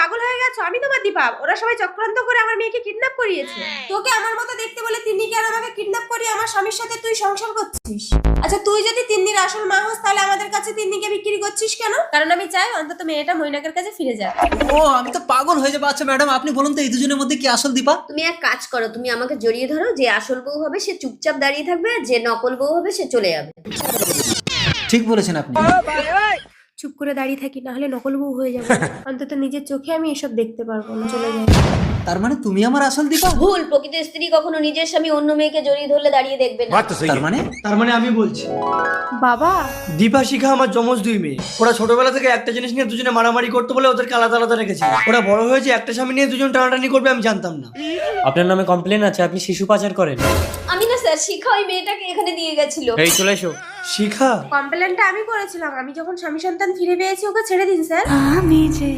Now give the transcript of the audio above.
পাগল হয়ে গেছো? আমি তোমার দীপা, ওরা সবাই চক্রান্ত করে আমার মেয়েকে কিডন্যাপ করিয়েছে। তোকে আমার মতো দেখতে বলে তিন্নিকে আর আমাকে কিডন্যাপ করিয়ে আমার স্বামীর সাথে তুই সংসার করছিস। আচ্ছা তুই যদি তিন্নির আসল মা হোস তাহলে আমাদের কাছে তিন্নিকে বিক্রি করছিস কেন? কারণ আমি চাই অন্তত মেয়েটা মৈনাকের কাছে ফিরে যাক। ও আমি তো পাগল হয়ে যাবো। আচ্ছা ম্যাডাম আপনি বলুন তো এই দুজনের মধ্যে কি আসল দীপা? তুমি এক কাজ করো, তুমি আমাকে জড়িয়ে ধরো, যে আসল বউ হবে সে চুপচাপ দাঁড়িয়ে থাকবে, আর যে নকল বউ হবে সে চলে যাবে। ঠিক বলেছেন আপনি। চুপ করে দাঁড়িয়ে থাকি, না হলে নকল বউ হয়ে যাবে। অন্তত নিজের চোখে আমি এসব দেখতে পারবো না, চলে যাই। তার মানে তুমি আমার আসল দীপা? ভুল, প্রকৃত স্ত্রী কখনো নিজের স্বামী অন্য মেয়েকে জড়িয়ে ধরলে দাঁড়িয়ে দেখবে না। তার মানে আমি বলছি, বাবা, দীপা শিখা আমার যমজ দুই মেয়ে। ওরা ছোটবেলা থেকে একটা জিনিস নিয়ে দুজনে মারামারি করতে বলে ওদেরকে আলাদা আলাদা রেখেছে। ওরা বড় হয়েছে একটা স্বামী নিয়ে দুজন টানাটানি করবে, আমি জানতাম না। আপনার নামে কমপ্লেন আছে, আপনি শিশু পাচার করেন। আমি না স্যার, শিখা ওই মেয়েটাকে এখানে দিয়ে গেছিল। এই চলে এসো। শিখা কমপ্লেনটা আমি করেছিলাম। আমি যখন স্বামী সন্তান ফিরে পেয়েছি ওকে ছেড়ে দিন স্যার। আমি যে